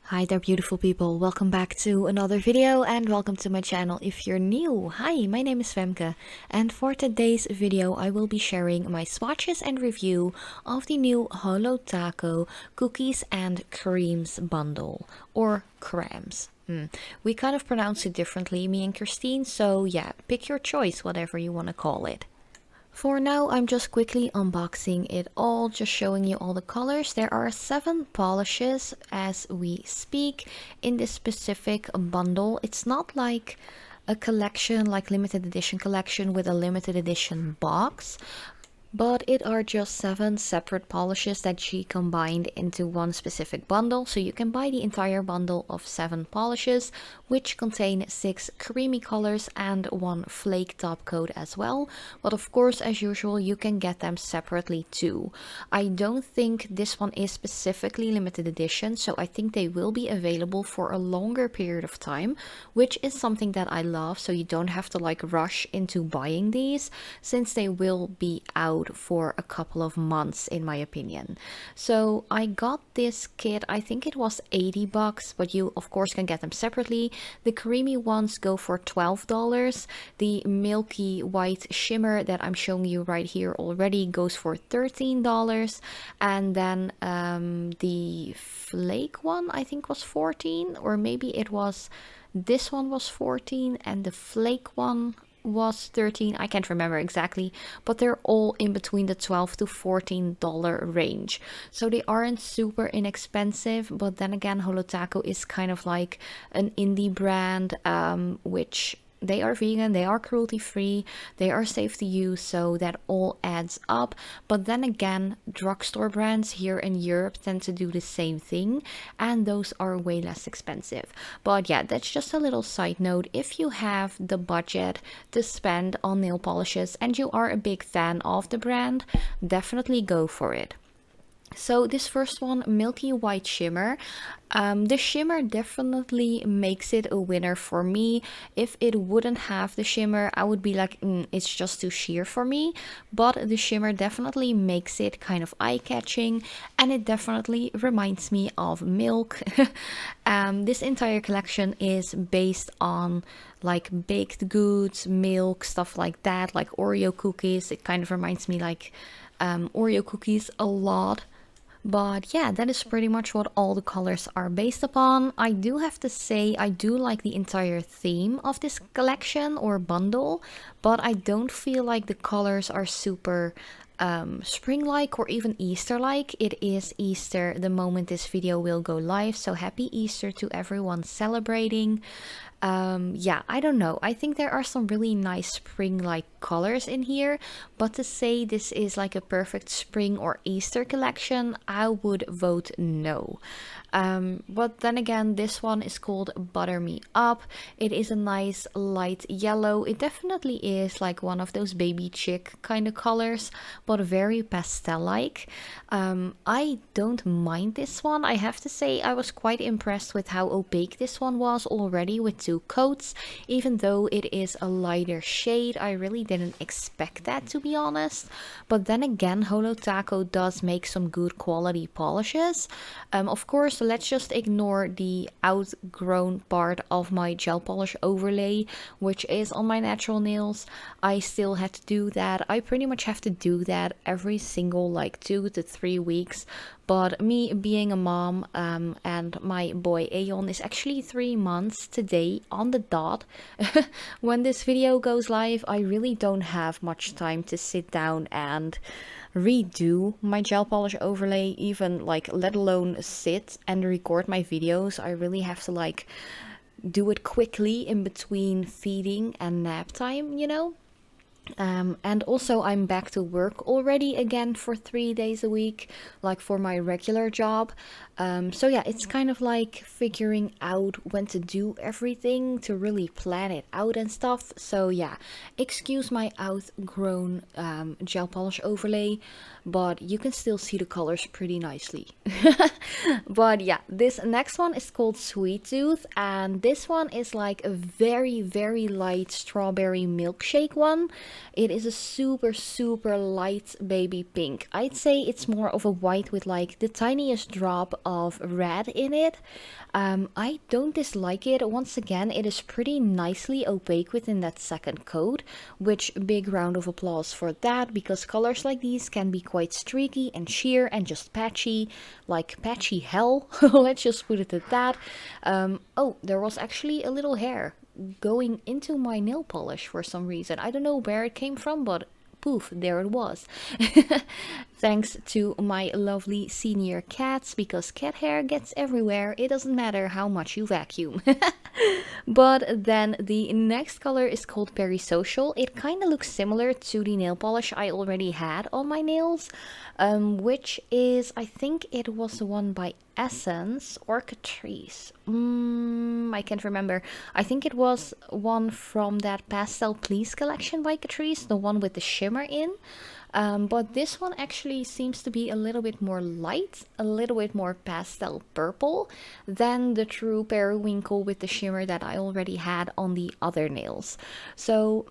Hi there beautiful people, welcome back to another video and welcome to my channel if you're new. Hi, my name is Femke and for today's video I will be sharing my swatches and review of the new Holo Taco cookies and creams bundle, or crèmes. We kind of pronounce it differently, me and Christine, so yeah, pick your choice, whatever you want to call it. For now, I'm just quickly unboxing it all, just showing you all the colors. There are 7 polishes as we speak in this specific bundle. It's not like a collection, like limited edition collection with a limited edition box, but it are just 7 separate polishes that she combined into one specific bundle. So you can buy the entire bundle of 7 polishes, which contain 6 creamy colors and 1 flake top coat as well. But of course, as usual, you can get them separately too. I don't think this one is specifically limited edition, so I think they will be available for a longer period of time, which is something that I love. So you don't have to like rush into buying these, since they will be out for a couple of months in my opinion. So I got this kit, I think it was 80 bucks, but you of course can get them separately. The creamy ones go for $12. The milky white shimmer that I'm showing you right here already goes for $13, and then the flake one I think was 14, or maybe it was this one was 14 and the flake one was 13. I can't remember exactly, but they're all in between the $12 to $14 range, so they aren't super inexpensive. But then again, Holo Taco is kind of like an indie brand, which they are vegan, they are cruelty free, they are safe to use, so that all adds up. But then again, drugstore brands here in Europe tend to do the same thing, and those are way less expensive. But yeah, that's just a little side note. If you have the budget to spend on nail polishes and you are a big fan of the brand, definitely go for it. So this first one, milky white shimmer, the shimmer definitely makes it a winner for me. If it wouldn't have the shimmer, I would be like, it's just too sheer for me. But the shimmer definitely makes it kind of eye-catching, and it definitely reminds me of milk. This entire collection is based on like baked goods, milk, stuff like that, like Oreo cookies. It kind of reminds me like Oreo cookies a lot. But yeah, that is pretty much what all the colors are based upon. I do have to say I do like the entire theme of this collection or bundle, but I don't feel like the colors are super spring-like or even Easter-like. It is Easter the moment this video will go live, so happy Easter to everyone celebrating. Yeah, I don't know, I think there are some really nice spring-like colors in here, but to say this is like a perfect spring or Easter collection, I would vote no. But then again, this one is called Butter Me Up. It is a nice light yellow. It definitely is like one of those baby chick kind of colors, but very pastel-like. I don't mind this one. I have to say I was quite impressed with how opaque this one was already with 2 coats. Even though it is a lighter shade, I really didn't expect that, to be honest. But then again, Holo Taco does make some good quality polishes. Of course, let's just ignore the outgrown part of my gel polish overlay, which is on my natural nails. I still had to do that. I pretty much have to do that every single like 2 to 3 weeks. But me being a mom, and my boy Aeon is actually 3 months today on the dot. When this video goes live, I really don't have much time to sit down and redo my gel polish overlay, even like let alone sit and record my videos. I really have to like do it quickly in between feeding and nap time, you know. And also I'm back to work already again for 3 days a week, like for my regular job. So yeah, it's kind of like figuring out when to do everything, to really plan it out and stuff. So yeah, excuse my outgrown gel polish overlay, but you can still see the colors pretty nicely. But yeah, this next one is called Sweet Tooth, and this one is like a very light strawberry milkshake one. It is a super light baby pink. I'd say it's more of a white with like the tiniest drop of red in it. I don't dislike it. Once again, it is pretty nicely opaque within that second coat, which big round of applause for that, because colors like these can be quite streaky and sheer and just patchy, like patchy hell. Let's just put it at that. Oh, there was actually a little hair going into my nail polish for some reason. I don't know where it came from, but poof, there it was. Thanks to my lovely senior cats, because cat hair gets everywhere. It doesn't matter how much you vacuum. But then the next color is called Perisocial. It kind of looks similar to the nail polish I already had on my nails, which is, I think it was the one by Essence or Catrice. I can't remember. I think it was one from that Pastel Please collection by Catrice, the one with the shimmer in. But this one actually seems to be a little bit more light, a little bit more pastel purple than the true periwinkle with the shimmer that I already had on the other nails. So,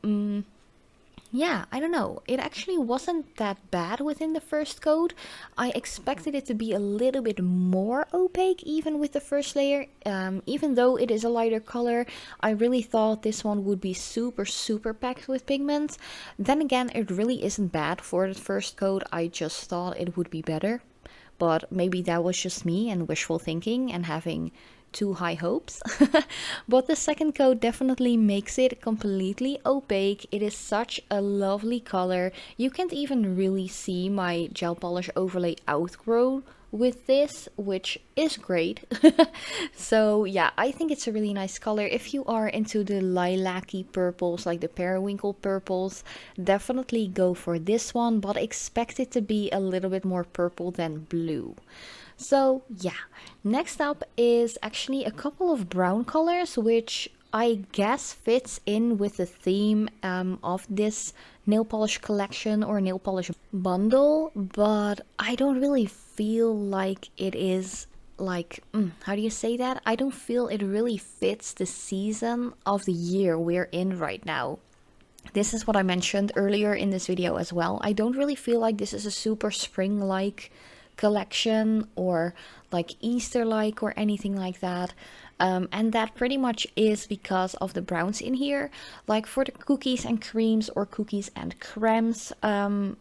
yeah, I don't know. It actually wasn't that bad within the first coat. I expected it to be a little bit more opaque even with the first layer. Even though it is a lighter color, I really thought this one would be super packed with pigment. Then again, it really isn't bad for the first coat. I just thought it would be better. But maybe that was just me and wishful thinking and having too high hopes. But the second coat definitely makes it completely opaque. It is such a lovely color. You can't even really see my gel polish overlay outgrow with this, which is great. So yeah, I think it's a really nice color. If you are into the lilac-y purples, like the periwinkle purples, definitely go for this one, but expect it to be a little bit more purple than blue. So yeah, next up is actually a couple of brown colors, which I guess fits in with the theme of this nail polish collection or nail polish bundle, but I don't really feel like it is like, how do you say that? I don't feel it really fits the season of the year we're in right now. This is what I mentioned earlier in this video as well. I don't really feel like this is a super spring-like collection or like Easter-like or anything like that. And that pretty much is because of the browns in here. Like for the cookies and creams or cookies and crèmes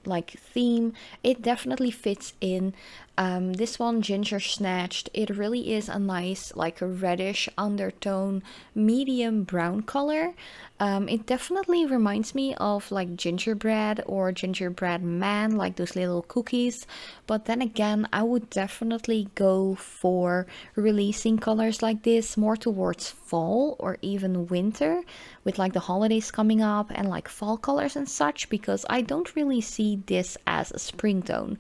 like theme, it definitely fits in. This one, Ginger Snatched, it really is a nice like a reddish undertone medium brown color. It definitely reminds me of like gingerbread or gingerbread man, like those little cookies. But then again, I would definitely go for releasing colors like this more towards fall or even winter, with like the holidays coming up and like fall colors and such, because I don't really see this as a spring tone.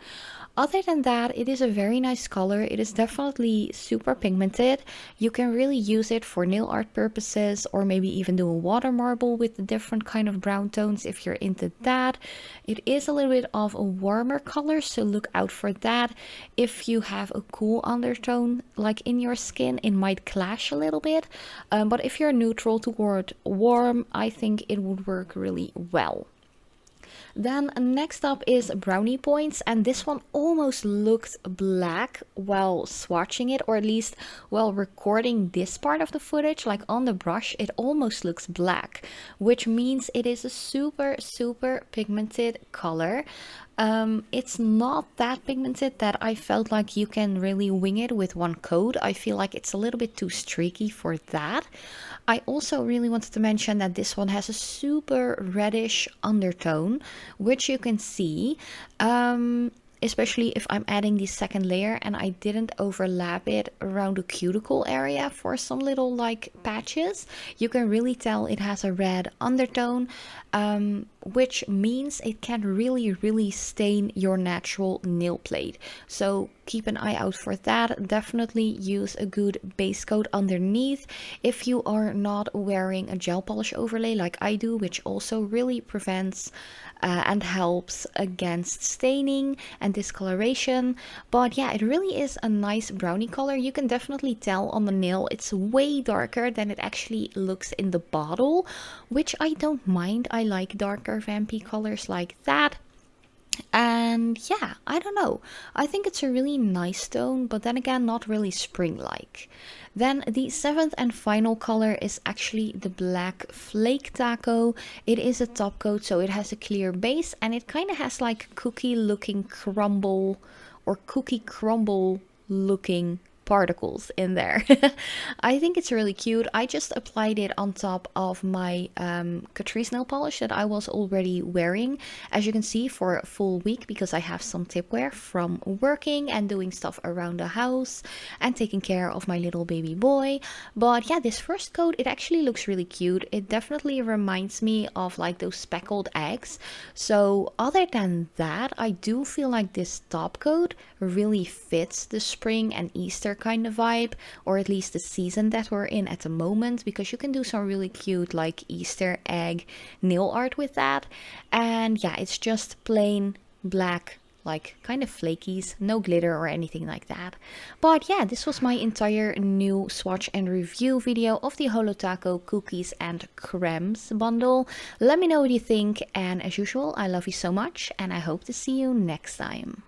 Other than that, it is a very nice color. It is definitely super pigmented. You can really use it for nail art purposes, or maybe even do a water marble with the different kind of brown tones if you're into that. It is a little bit of a warmer color, so look out for that. If you have a cool undertone like in your skin, it might clash a little bit. But if you're neutral toward warm, I think it would work really well. Then next up is Brownie Points, and this one almost looked black while swatching it, or at least while recording this part of the footage, like on the brush, it almost looks black, which means it is a super pigmented color. It's not that pigmented that I felt like you can really wing it with one coat. I feel like it's a little bit too streaky for that. I also really wanted to mention that this one has a super reddish undertone, which you can see, especially if I'm adding the second layer and I didn't overlap it around the cuticle area for some little like patches. You can really tell it has a red undertone, which means it can really stain your natural nail plate. So keep an eye out for that. Definitely use a good base coat underneath if you are not wearing a gel polish overlay like I do, which also really prevents and helps against staining and discoloration. But yeah, it really is a nice brownie color. You can definitely tell on the nail it's way darker than it actually looks in the bottle, which I don't mind. I like darker vampy colors like that. And yeah, I don't know. I think it's a really nice tone, but then again, not really spring-like. Then the seventh and final color is actually the black flake taco. It is a top coat, so it has a clear base and it kind of has like cookie looking crumble or cookie crumble looking particles in there. I think it's really cute. I just applied it on top of my Catrice nail polish that I was already wearing, as you can see, for a full week, because I have some tipwear from working and doing stuff around the house and taking care of my little baby boy. But yeah, this first coat, it actually looks really cute. It definitely reminds me of like those speckled eggs. So other than that, I do feel like this top coat really fits the spring and Easter kind of vibe, or at least the season that we're in at the moment, because you can do some really cute like Easter egg nail art with that. And yeah, it's just plain black, like kind of flakies, no glitter or anything like that. But yeah, this was my entire new swatch and review video of the Holo Taco cookies and cremes bundle. Let me know what you think, and as usual, I love you so much and I hope to see you next time.